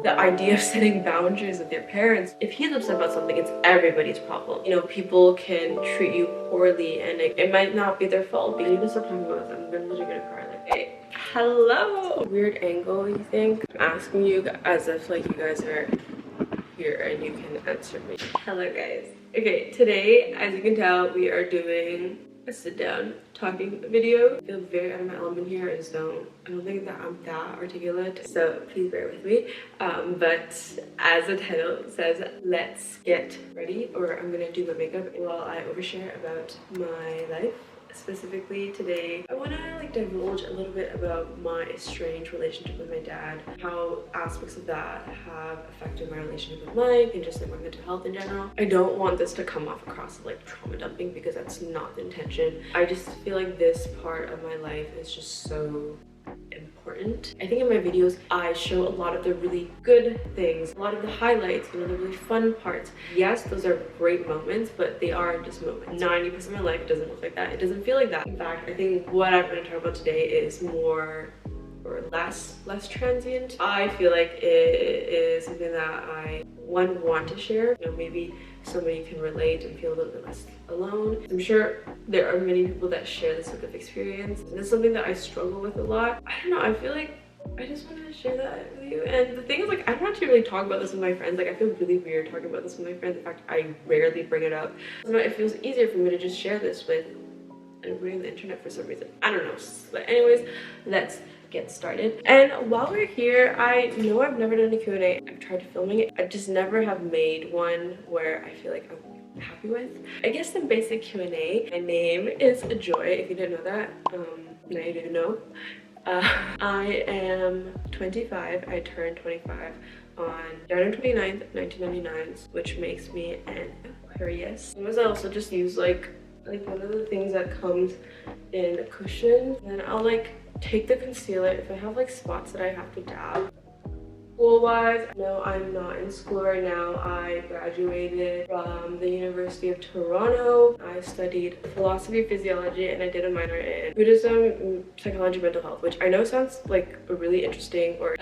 The idea of setting boundaries with your parents, if he's upset about something, it's everybody's problem. You know, people can treat you poorly and it might not be their fault. But you need to stop talking about this. I'm literally gonna cry. Like, hey, hello. Weird angle, you think? I'm asking you as if like you guys are here and you can answer me. Hello guys. Okay, today, as you can tell, we are doing a sit down talking video. I feel very out of my element here. I don't think that I'm that articulate, so please bear with me. But as the title says, let's get ready, or I'm gonna do my makeup while I overshare about my life. Specifically today, I want to like divulge a little bit about my estranged relationship with my dad, how aspects of that have affected my relationship with Mike and just like my mental health in general. I don't want this to come off across as like trauma dumping because that's not the intention. I just feel like this part of my life is just so important. I think in my videos I show a lot of the really good things, a lot of the highlights, you know, the really fun parts. Yes, those are great moments, but they are just moments. 90% of my life doesn't look like that. It doesn't feel like that. In fact, I think what I'm going to talk about today is more or less transient. I feel like it is something that I want to share. You know, maybe somebody can relate and feel a little bit less alone. I'm sure there are many people that share this sort of experience. And it's something that I struggle with a lot. I don't know, I feel like I just wanted to share that with you. And the thing is, like, I don't actually really talk about this with my friends. Like, I feel really weird talking about this with my friends. In fact, I rarely bring it up. So it feels easier for me to just share this with everybody on the internet for some reason. I don't know. But anyways, let's get started. And while we're here, I know I've never done a Q&A. I've tried filming it. I just never have made one where I feel like I'm happy with. I guess some basic Q&A. My name is Joy, if you didn't know that. Now you do know. I am 25. I turned 25 on January 29th, 1999, which makes me an Aquarius. Sometimes I also just use like one of the things that comes in a cushion, and then I'll like take the concealer if I have like spots that I have to dab. School-wise, no, I'm not in school right now. I graduated from the University of Toronto. I studied philosophy, physiology, and I did a minor in Buddhism, psychology, mental health, which I know sounds like a really interesting or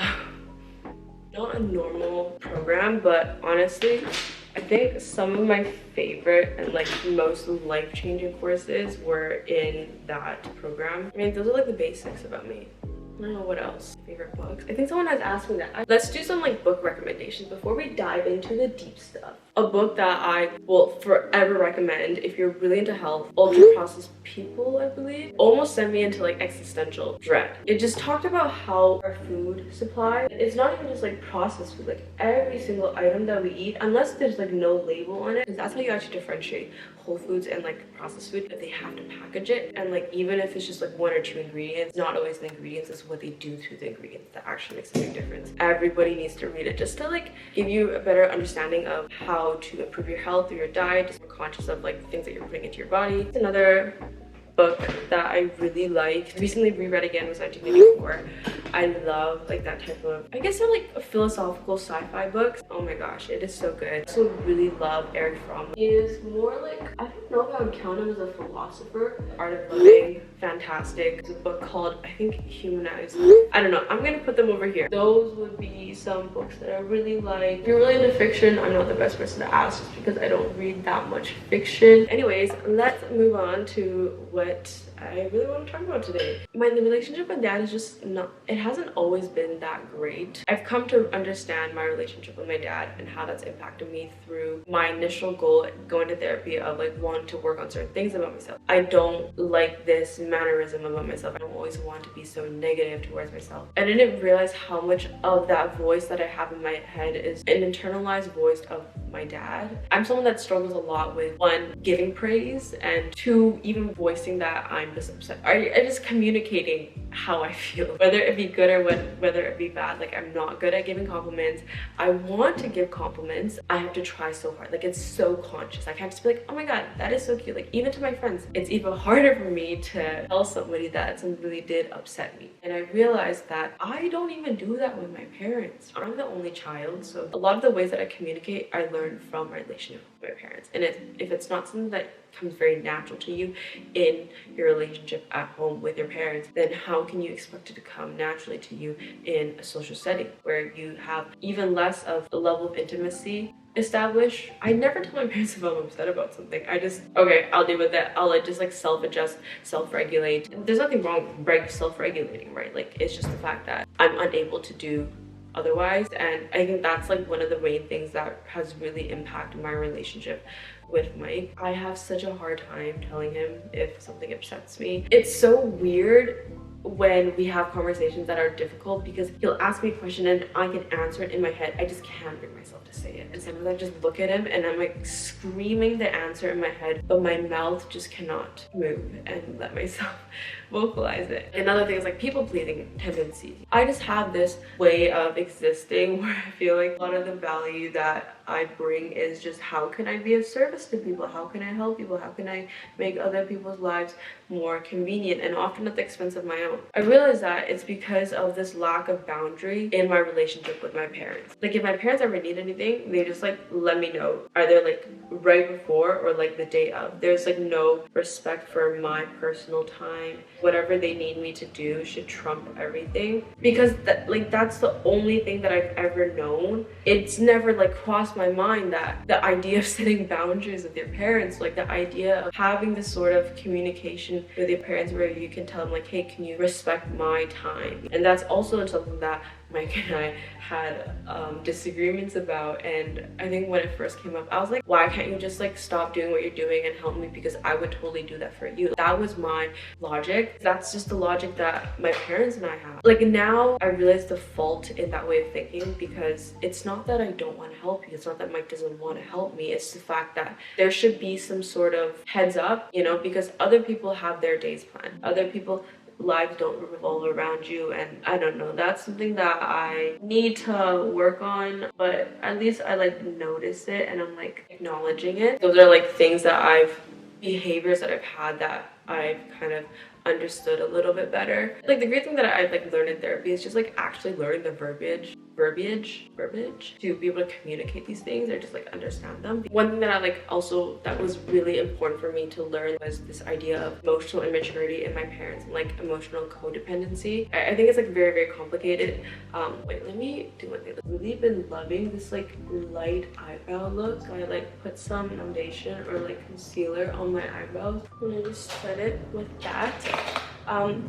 not a normal program, but honestly, I think some of my favorite and like most life-changing courses were in that program. I mean, those are like the basics about me. I don't know what else. Favorite books? I think someone has asked me that. Let's do some like book recommendations before we dive into the deep stuff. A book that I will forever recommend if you're really into health, Ultra Processed People, I believe, almost sent me into like existential dread. It just talked about how our food supply, it's not even just like processed food, like every single item that we eat, unless there's like no label on it, because that's how you actually differentiate whole foods and like processed food, that they have to package it. And like even if it's just like one or two ingredients, not always the ingredients, it's what they do to the ingredients that actually makes a big difference. Everybody needs to read it just to like give you a better understanding of how to improve your health through your diet, just more conscious of like things that you're putting into your body. It's another book that I really liked, recently reread again, was 1984. I love like that type of, I guess they're like a philosophical sci-fi books. Oh my gosh, it is so good. I also really love Eric Fromm. He is more like, I don't know if I would count him as a philosopher. Art of Living, fantastic. There's a book called, I think, Humanized. I don't know, I'm gonna put them over here. Those would be some books that I really like. If you're really into fiction, I'm not the best person to ask just because I don't read that much fiction. Anyways, let's move on to what I really want to talk about today. My relationship with dad is just not, it hasn't always been that great. I've come to understand my relationship with my dad and how that's impacted me through my initial goal going to therapy of like wanting to work on certain things about myself. I don't like this mannerism about myself. I don't always want to be so negative towards myself. I didn't realize how much of that voice that I have in my head is an internalized voice of my dad. I'm someone that struggles a lot with, one, giving praise, and two, even voicing that I'm just upset. I just communicating how I feel, whether it be good or whether it be bad. Like, I'm not good at giving compliments. I want to give compliments. I have to try so hard. Like, it's so conscious. I can't just be like, oh my god, that is so cute. Like, even to my friends, it's even harder for me to tell somebody that something really did upset me. And I realized that I don't even do that with my parents. I'm the only child, so a lot of the ways that I communicate, I learned from my relationship with my parents. And if it's not something that comes very natural to you in your relationship at home with your parents, then how can you expect it to come naturally to you in a social setting where you have even less of a level of intimacy established? I never tell my parents if I'm upset about something. I just, okay, I'll deal with it. I'll like just like self-adjust, self-regulate. There's nothing wrong with self-regulating, right? Like, it's just the fact that I'm unable to do otherwise. And I think that's like one of the main things that has really impacted my relationship with Mike. I have such a hard time telling him if something upsets me. It's so weird when we have conversations that are difficult because he'll ask me a question and I can answer it in my head. I just can't bring myself to say it. And sometimes I just look at him and I'm like screaming the answer in my head, but my mouth just cannot move and let myself vocalize it. Another thing is like people-pleasing tendencies. I just have this way of existing where I feel like a lot of the value that I bring is just how can I be of service to people? How can I help people? How can I make other people's lives more convenient, and often at the expense of my own? I realize that it's because of this lack of boundary in my relationship with my parents. Like if my parents ever need anything, they just like let me know, either like right before or like the day of. There's like no respect for my personal time. Whatever they need me to do should trump everything, because that's the only thing that I've ever known. It's never like crossed my mind that the idea of setting boundaries with your parents, like the idea of having this sort of communication with your parents where you can tell them like, hey, can you respect my time? And that's also something that Mike and I had disagreements about. And I think when it first came up, I was like, why can't you just like stop doing what you're doing and help me, because I would totally do that for you. That was my logic. That's just the logic that my parents and I have. Like now I realize the fault in that way of thinking, because it's not that I don't want to help you, it's not that Mike doesn't want to help me, it's the fact that there should be some sort of heads up, you know, because other people have their days planned. Other people lives don't revolve around you, and I don't know, that's something that I need to work on, but at least I like notice it and I'm like acknowledging it. Those are like things that behaviors that I've had that I've kind of understood a little bit better. Like the great thing that I've like learned in therapy is just like actually learning the verbiage to be able to communicate these things or just like understand them. One thing that I like also that was really important for me to learn was this idea of emotional immaturity in my parents and like emotional codependency. I think it's like very, very complicated. Wait, let me do one thing. I've really been loving this like light eyebrow look. So I like put some foundation or like concealer on my eyebrows and I just set it with that.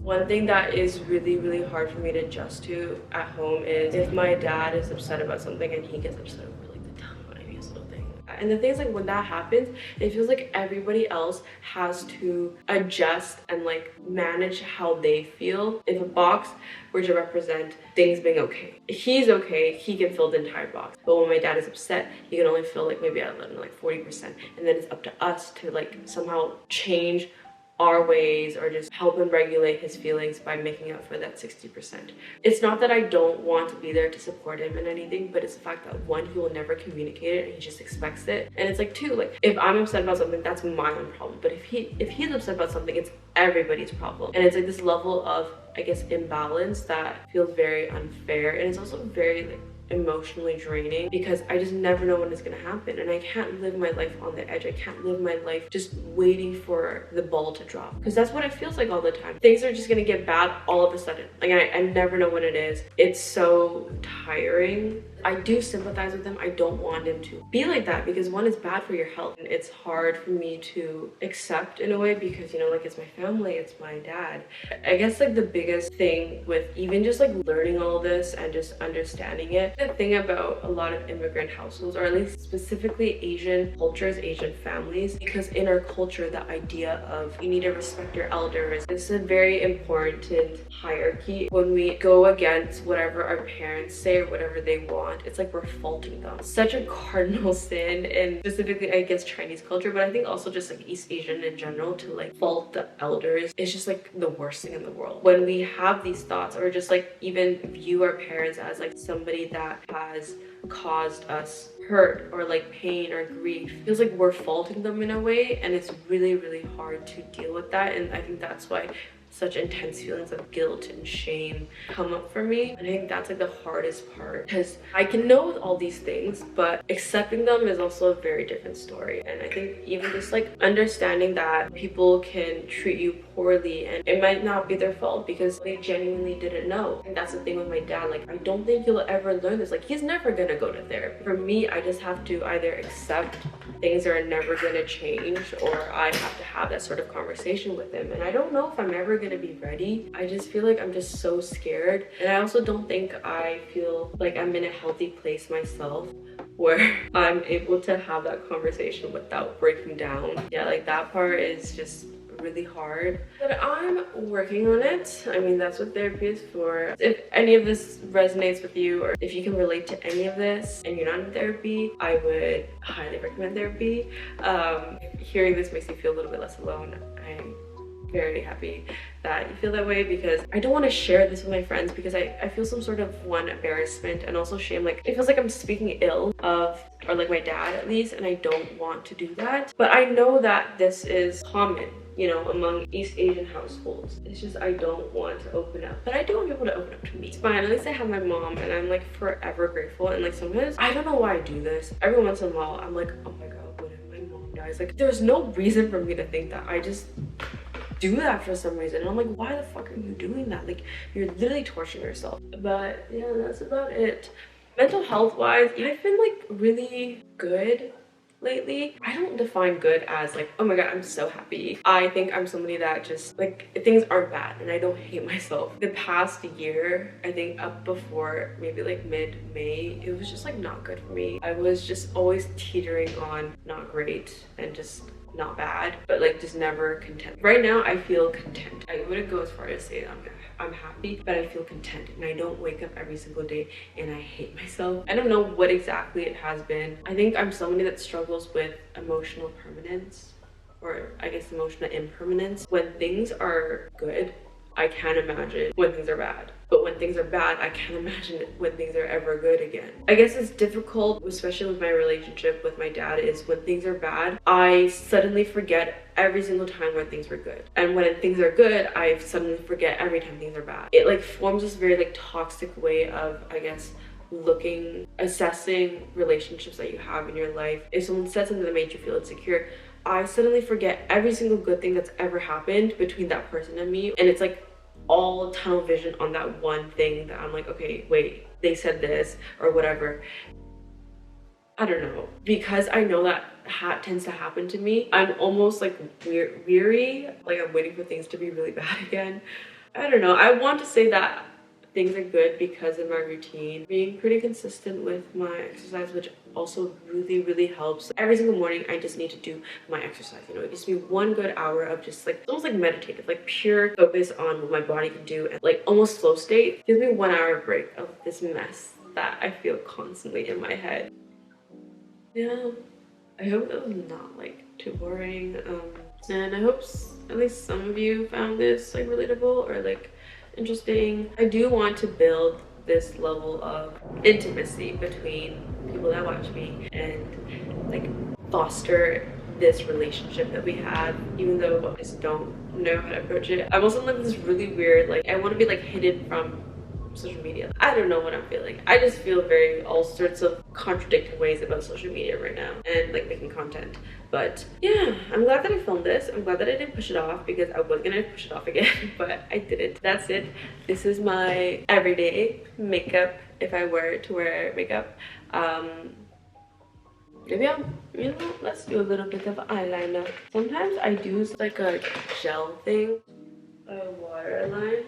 One thing that is really, really hard for me to adjust to at home is if my dad is upset about something and he gets upset over like the tiniest little thing. And the thing is like when that happens, it feels like everybody else has to adjust and like manage how they feel. If a box were to represent things being okay, he's okay, he can fill the entire box. But when my dad is upset, he can only fill like maybe I don't know, like 40%. And then it's up to us to like somehow change our ways or just help him regulate his feelings by making up for that 60%. It's not that I don't want to be there to support him in anything, but it's the fact that one, he will never communicate it and he just expects it. And it's like two, like if I'm upset about something, that's my own problem. But if he's upset about something, it's everybody's problem. And it's like this level of, I guess, imbalance that feels very unfair, and it's also very like emotionally draining because I just never know when it's gonna happen, and I can't live my life on the edge. I can't live my life just waiting for the ball to drop, because that's what it feels like all the time. Things are just gonna get bad all of a sudden. Like I never know when it is. It's so tiring. I do sympathize with him. I don't want him to be like that because one, is bad for your health, and it's hard for me to accept in a way because, you know, like it's my family, it's my dad. I guess like the biggest thing with even just like learning all this and just understanding it, the thing about a lot of immigrant households, or at least specifically Asian cultures, Asian families, because in our culture the idea of you need to respect your elders is a very important hierarchy. When we go against whatever our parents say or whatever they want, it's like we're faulting them. Such a cardinal sin, and specifically I guess Chinese culture, but I think also just like East Asian in general, to like fault the elders is just like the worst thing in the world. When we have these thoughts or just like even view our parents as like somebody that has caused us hurt or like pain or grief, it feels like we're faulting them in a way, and it's really, really hard to deal with that. And I think that's why such intense feelings of guilt and shame come up for me. And I think that's like the hardest part, because I can know all these things, but accepting them is also a very different story. And I think even just like understanding that people can treat you poorly, and it might not be their fault because they genuinely didn't know. And that's the thing with my dad. Like, I don't think he'll ever learn this. Like, he's never gonna go to therapy. For me, I just have to either accept things are never gonna change, or I have to have that sort of conversation with him. And I don't know if I'm ever gonna be ready. I just feel like I'm just so scared. And I also don't think I feel like I'm in a healthy place myself where I'm able to have that conversation without breaking down. Yeah, like that part is just really hard, but I'm working on it. I mean, that's what therapy is for. If any of this resonates with you, or if you can relate to any of this and you're not in therapy, I would highly recommend therapy. Hearing this makes me feel a little bit less alone. I'm very happy that you feel that way, because I don't want to share this with my friends because I feel some sort of embarrassment and also shame. Like, it feels like I'm speaking ill of, or like my dad at least, and I don't want to do that. But I know that this is common, you know, among East Asian households. It's just I don't want to open up, but I do want people to open up to me. It's fine, at least I have my mom, and I'm like forever grateful. And like sometimes I don't know why I do this. Every once in a while I'm like, oh my god, what if my mom dies? Like, there's no reason for me to think that. I just do that for some reason, and I'm like, why the fuck are you doing that? Like, you're literally torturing yourself. But yeah, that's about it. Mental health wise, I've been like really good lately. I don't define good as like, oh my god, I'm so happy. I think I'm somebody that just like, things aren't bad and I don't hate myself. The past year, I think up before maybe like mid-May, it was just like not good for me. I was just always teetering on not great and just not bad, but like just never content. Right now I feel content. I wouldn't go as far as say I'm happy, but I feel content, and I don't wake up every single day and I hate myself. I don't know what exactly it has been. I think I'm somebody that struggles with emotional permanence, or I guess emotional impermanence. When things are good, I can't imagine when things are bad. But when things are bad, I can't imagine when things are ever good again. I guess it's difficult, especially with my relationship with my dad, is when things are bad, I suddenly forget every single time when things were good. And when things are good, I suddenly forget every time things are bad. It like forms this very like toxic way of, I guess, assessing relationships that you have in your life. If someone said something that made you feel insecure, I suddenly forget every single good thing that's ever happened between that person and me. And it's like all tunnel vision on that one thing that I'm like, okay, wait, they said this or whatever. I don't know. Because I know that tends to happen to me, I'm almost like weary. Like, I'm waiting for things to be really bad again. I don't know. I want to say that things are good because of my routine. Being pretty consistent with my exercise, which also really helps. Every single morning I just need to do my exercise. You know, it gives me one good hour of just like almost like meditative, like pure focus on what my body can do, and like almost flow state. It gives me 1 hour break of this mess that I feel constantly in my head. Yeah, I hope that was not like too boring. And I hope at least some of you found this like relatable or like interesting. I do want to build this level of intimacy between people that watch me and like foster this relationship that we have, even though I just don't know how to approach it. I'm also in like this really weird, like I want to be like hidden from social media. I don't know what I'm feeling. I just feel very all sorts of contradicting ways about social media right now and like making content. But yeah, I'm glad that I filmed this. I'm glad that I didn't push it off, because I was gonna push it off again, but I didn't. That's it. This is my everyday makeup if I were to wear makeup. Maybe you know, let's do a little bit of eyeliner. Sometimes I do like a gel thing, a waterline.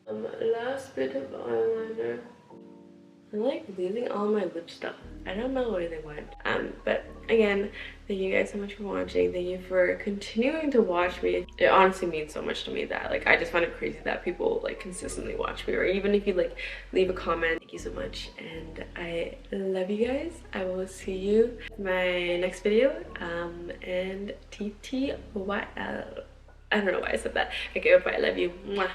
Last bit of eyeliner. I like leaving all my lip stuff. I don't know where they went. But again, thank you guys so much for watching. Thank you for continuing to watch me. It honestly means so much to me that like I just find it crazy that people like consistently watch me, or even if you like leave a comment. Thank you so much, and I love you guys. I will see you in my next video. And TTYL. I don't know why I said that. Okay, bye. I love you. Mwah.